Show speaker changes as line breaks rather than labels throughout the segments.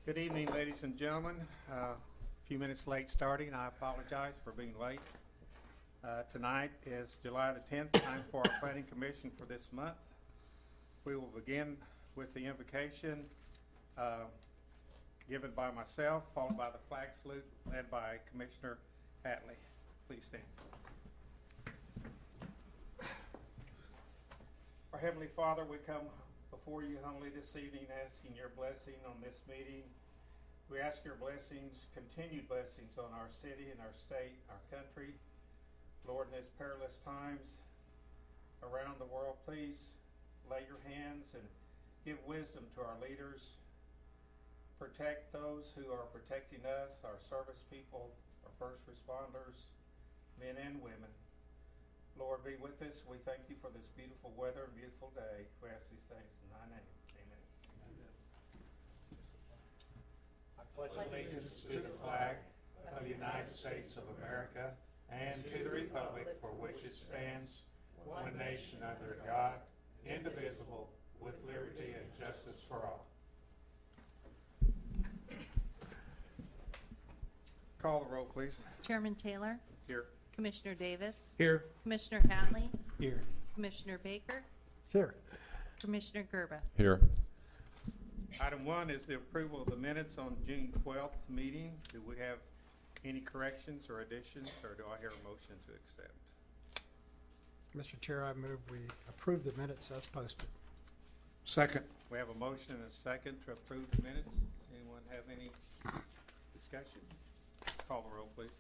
Good evening, ladies and gentlemen. A few minutes late starting. I apologize for being late. Tonight is July the 10th, time for our Planning Commission for this month. We will begin with the invocation given by myself, followed by the flag salute led by Commissioner Hatley. Please stand. Our Heavenly Father, we come before you humbly this evening, asking your blessing on this meeting. We ask your blessings, continued blessings on our city and our state, our country. Lord, in these perilous times around the world, please lay your hands and give wisdom to our leaders. Protect those who are protecting us, our service people, our first responders, men and women. Lord, be with us. We thank you for this beautiful weather and beautiful day. We ask these things in thy name. Amen. I pledge allegiance to the flag of the United States of America and to the republic for which it stands, one nation under God, indivisible, with liberty and justice for all. Call the roll, please.
Chairman Taylor.
Here.
Commissioner Davis.
Here.
Commissioner Hatley.
Here.
Commissioner Baker.
Here.
Commissioner Gerba.
Here.
Item 1 is the approval of the minutes on June 12th meeting. Do we have any corrections or additions, or do I hear a motion to accept?
Mr. Chair, I move we approve the minutes as posted.
Second.
We have a motion and a second to approve the minutes. Anyone have any discussion? Call the roll, please.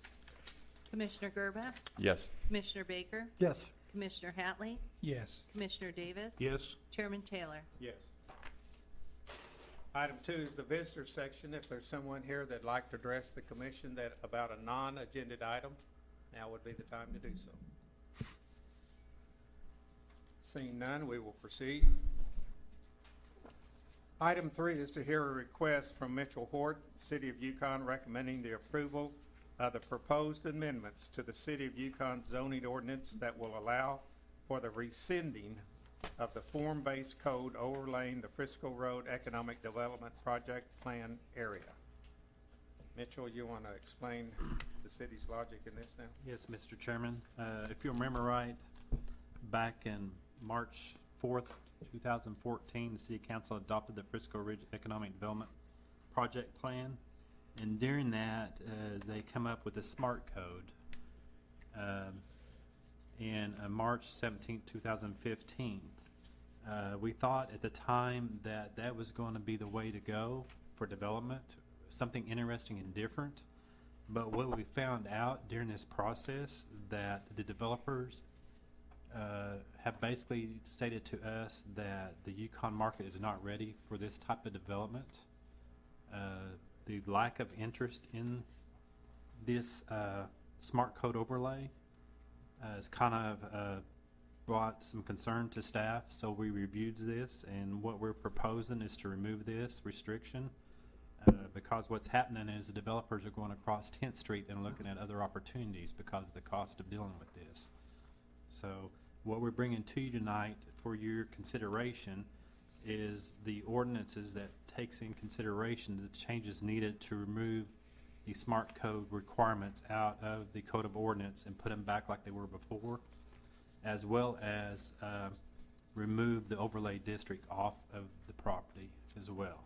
Commissioner Gerba.
Yes.
Commissioner Baker.
Yes.
Commissioner Hatley.
Yes.
Commissioner Davis.
Yes.
Chairman Taylor.
Yes. Item 2 is the visitor section. If there's someone here that'd like to address the commission about a non-agended item, now would be the time to do so. Seeing none, we will proceed. Item 3 is to hear a request from Mitchell Hort, City of Yukon, recommending the approval of the proposed amendments to the City of Yukon zoning ordinance that will allow for the rescinding of the form-based code overlaying the Frisco Road Economic Development Project Plan area. Mitchell, you want to explain the city's logic in this now?
Yes, Mr. Chairman. If you remember right, back in March 4th, 2014, the City Council adopted the Frisco Ridge Economic Development Project Plan. And during that, they come up with a smart code. In March 17, 2015, we thought at the time that that was going to be the way to go for development, something interesting and different. But what we found out during this process, that the developers have basically stated to us that the Yukon market is not ready for this type of development. The lack of interest in this smart code overlay has kind of brought some concern to staff, so we reviewed this, and what we're proposing is to remove this restriction because what's happening is the developers are going across 10th Street and looking at other opportunities because of the cost of dealing with this. So what we're bringing to you tonight for your consideration is the ordinances that takes in consideration the changes needed to remove the smart code requirements out of the code of ordinance and put them back like they were before, as well as remove the overlay district off of the property as well.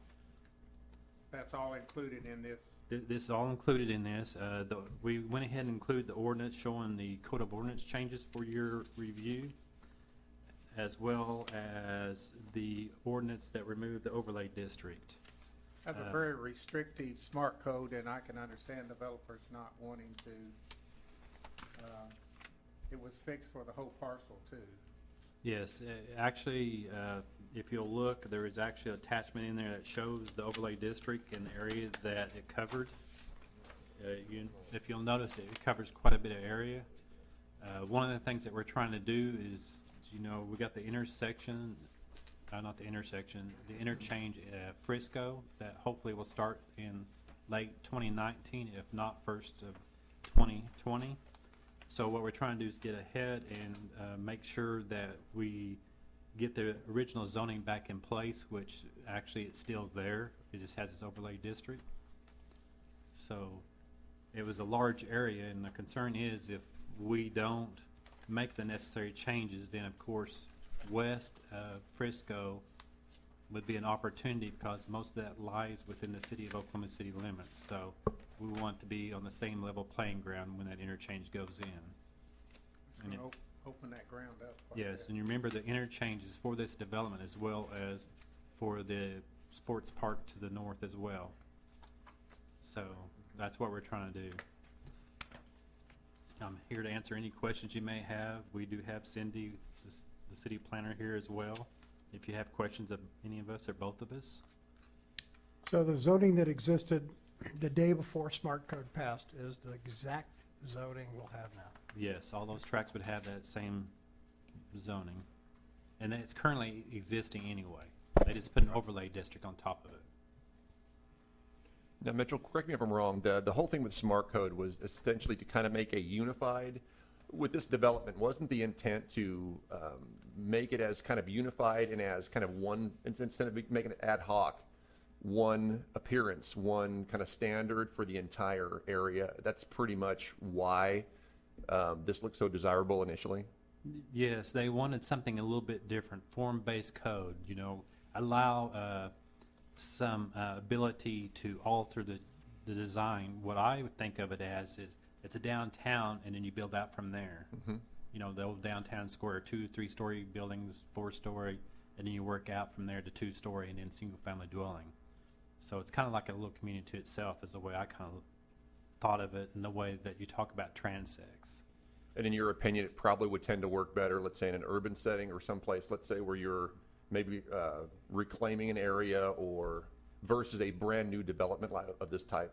That's all included in this.
This is all included in this. We went ahead and included the ordinance showing the code of ordinance changes for your review, as well as the ordinance that removed the overlay district.
That's a very restrictive smart code, and I can understand developers not wanting to. It was fixed for the whole parcel too.
Yes, actually, if you'll look, there is actually an attachment in there that shows the overlay district and the area that it covered. If you'll notice, it covers quite a bit of area. One of the things that we're trying to do is, we got the intersection, not the intersection, the interchange at Frisco that hopefully will start in late 2019, if not first of 2020. So what we're trying to do is get ahead and make sure that we get the original zoning back in place, which actually it's still there. It just has its overlay district. So it was a large area, and the concern is if we don't make the necessary changes, then of course, west of Frisco would be an opportunity because most of that lies within the city of Oklahoma City limits. So we want to be on the same level playing ground when that interchange goes in.
It's
And
gonna
it-
open that ground up quite a
Yes,
bit.
and you remember the interchange is for this development as well as for the sports park to the north as well. So that's what we're trying to do. I'm here to answer any questions you may have. We do have Cindy, the city planner, here as well. If you have questions of any of us or both of us.
So the zoning that existed the day before Smart Code passed is the exact zoning we'll have now.
Yes, all those tracks would have that same zoning. And it's currently existing anyway. They just put an overlay district on top of it.
Now, Mitchell, correct me if I'm wrong, the whole thing with Smart Code was essentially to kind of make a unified, with this development, wasn't the intent to make it as kind of unified and as kind of one, instead of making it ad hoc, one appearance, one kind of standard for the entire area? That's pretty much why this looked so desirable initially?
Yes, they wanted something a little bit different, form-based code, you know, allow some ability to alter the design. What I would think of it as is it's a downtown and then you build out from there. You know, the old downtown square, 2, 3-story buildings, 4-story, and then you work out from there to 2-story and then single-family dwelling. So it's kind of like a little community to itself is the way I kind of thought of it and the way that you talk about transects.
And in your opinion, it probably would tend to work better, let's say in an urban setting or someplace, let's say where you're maybe reclaiming an area or versus a brand new development of this type?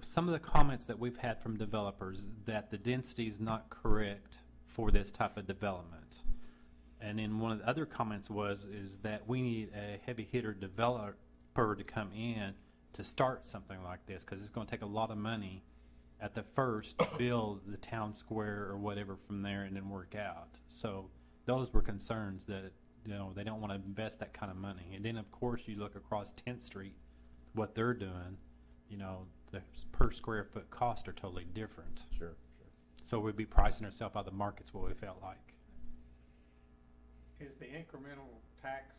Some of the comments that we've had from developers that the density is not correct for this type of development. And then one of the other comments is that we need a heavy hitter developer to come in to start something like this because it's going to take a lot of money at the first to build the town square or whatever from there and then work out. So those were concerns that, you know, they don't want to invest that kind of money. And then of course you look across 10th Street, what they're doing, you know, the per square foot costs are totally different.
Sure.
So we'd be pricing ourselves out of the markets what we felt like.
Is the incremental tax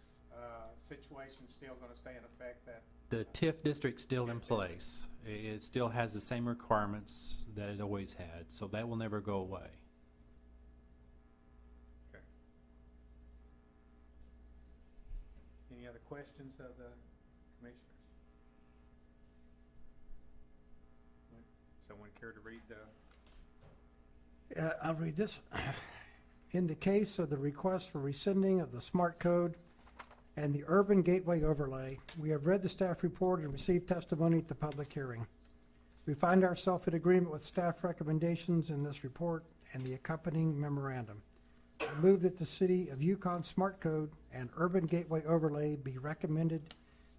situation still gonna stay in effect that?
The TIF district's still in place. It still has the same requirements that it always had, so that will never go away.
Okay. Any other questions of the commissioners? Would someone care to read the?
I'll read this. In the case of the request for rescinding of the Smart Code and the Urban Gateway Overlay, we have read the staff report and received testimony at the public hearing. We find ourselves in agreement with staff recommendations in this report and the accompanying memorandum. I move that the City of Yukon Smart Code and Urban Gateway Overlay be recommended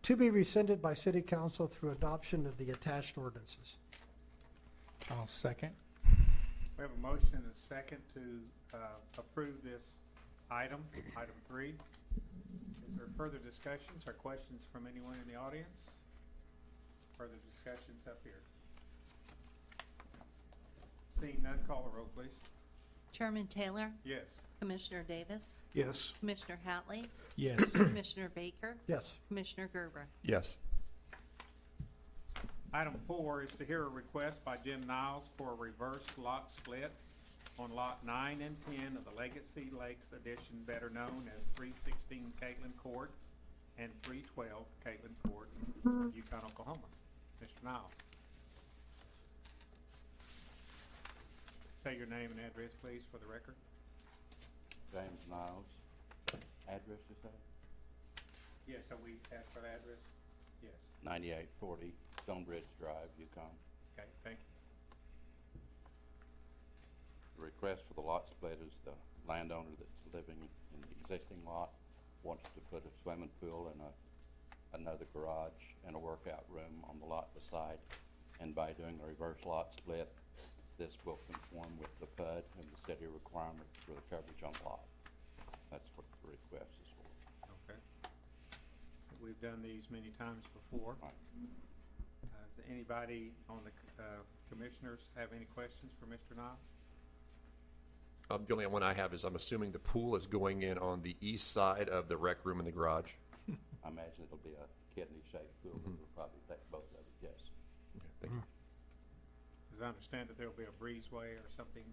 to be rescinded by City Council through adoption of the attached ordinances.
I'll second.
We have a motion and a second to approve this item 3. Is there further discussions or questions from anyone in the audience? Further discussions up here? Seeing none, call the roll, please.
Chairman Taylor,
Yes.
Commissioner Davis,
Yes.
Commissioner Hatley,
Yes.
Commissioner Baker,
Yes.
Commissioner Gerber.
Yes.
Item 4 is to hear a request by Jim Niles for a reverse lot split on Lot 9 and 10 of the Legacy Lakes Addition, better known as 316 Caitlin Court and 312 Caitlin Court, Yukon, Oklahoma. Mr. Niles. Say your name and address, please, for the record.
James Niles. Address, you say?
Yes, so we asked for the address? Yes.
9840 Stonebridge Drive, Yukon.
Okay, thank you.
The request for the lot split is the landowner that's living in the existing lot wants to put a swimming pool and another garage and a workout room on the lot beside. And by doing the reverse lot split, this will conform with the PUD and the city requirements for the coverage on the lot. That's what the request is for.
Okay. We've done these many times before.
Right.
Does anybody on the commissioners have any questions for Mr. Niles?
The only one I have is I'm assuming the pool is going in on the east side of the rec room and the garage.
I imagine it'll be a kidney-shaped pool.
Mhm.
We'll probably take both of it, yes.
Okay, thank you.
Because I understand that there'll be a breezeway or something.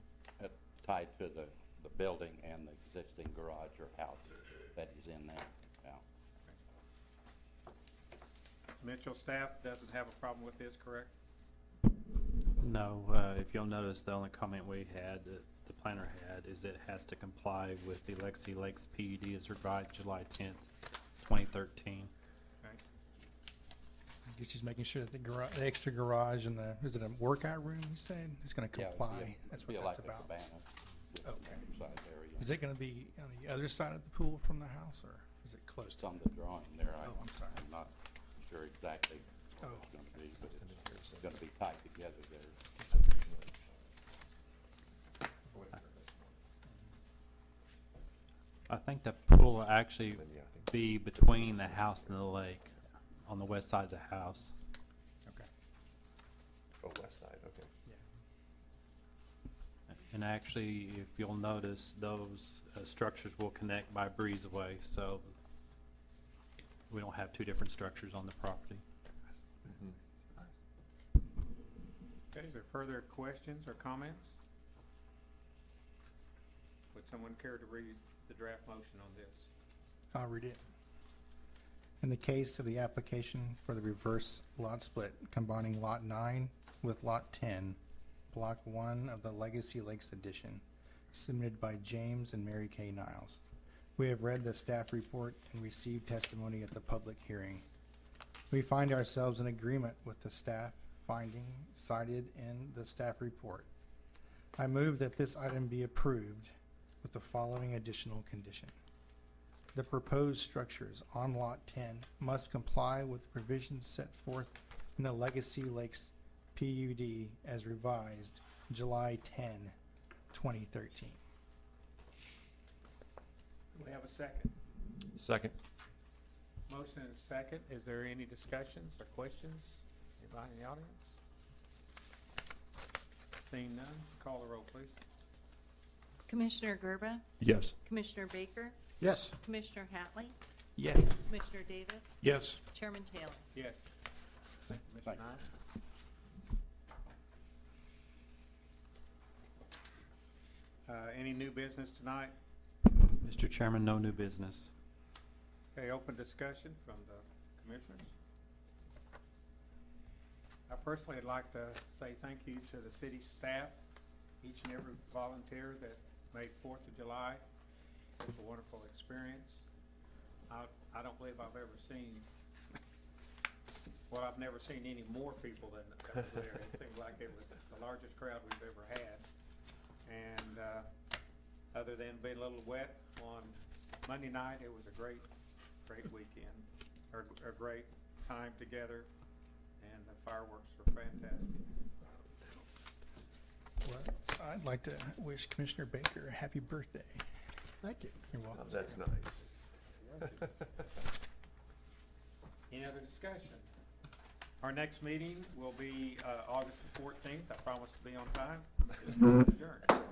Tied to the building and the existing garage or house that is in there now.
Mitchell staff doesn't have a problem with this, correct?
No, if you'll notice, the only comment we had, that the planner had, is it has to comply with the Legacy Lakes PUD as revised July 10th, 2013.
Okay.
I guess she's making sure that the extra garage and is it a workout room, you said? It's gonna
Yeah,
comply. That's what that's
It'll
about.
be like a cabana with
Okay.
an exercise area.
Is it gonna be on the other side of the pool from the house, or is it close
It's
to?
on the drawing there.
Oh, I'm sorry.
I'm not sure exactly what
Oh.
it's gonna be, but it's gonna be tied together there.
I think the pool will actually
Then, yeah, I think-
be between the house and the lake, on the west side of the house.
Okay.
Oh, west side, okay.
And actually, if you'll notice, those structures will connect by breezeway, so we don't have two different structures on the property.
Mhm.
Okay, is there further questions or comments? Would someone care to read the draft motion on this?
I'll read it. In the case of the application for the reverse lot split combining Lot 9 with Lot 10, Block 1 of the Legacy Lakes Edition, submitted by James and Mary Kay Niles. We have read the staff report and received testimony at the public hearing. We find ourselves in agreement with the staff finding cited in the staff report. I move that this item be approved with the following additional condition. The proposed structures on Lot 10 must comply with the provisions set forth in the Legacy Lakes PUD as revised July 10, 2013.
Do we have a second?
Second.
Motion and a second. Is there any discussions or questions? Anybody in the audience? Seeing none, call the roll, please.
Commissioner Gerba,
Yes.
Commissioner Baker,
Yes.
Commissioner Hatley,
Yes.
Commissioner Davis,
Yes.
Chairman Taylor.
Yes. Thank you, Mr.
Thank you.
Knight. Any new business tonight?
Mr. Chairman, no new business.
Okay, open discussion from the commissioners. I personally would like to say thank you to the city staff, each and every volunteer that made 4th of July. It was a wonderful experience. I don't believe I've ever seen, well, I've never seen any more people than that was there. It seemed like it was the largest crowd we've ever had. And other than being a little wet on Monday night, it was a great weekend, or a great time together, and the fireworks were fantastic.
Well, I'd like to wish Commissioner Baker a happy birthday.
Thank you.
You're
Oh,
welcome.
that's nice.
Any other discussion? Our next meeting will be August the 14th. I promise to be on time. Adjourned.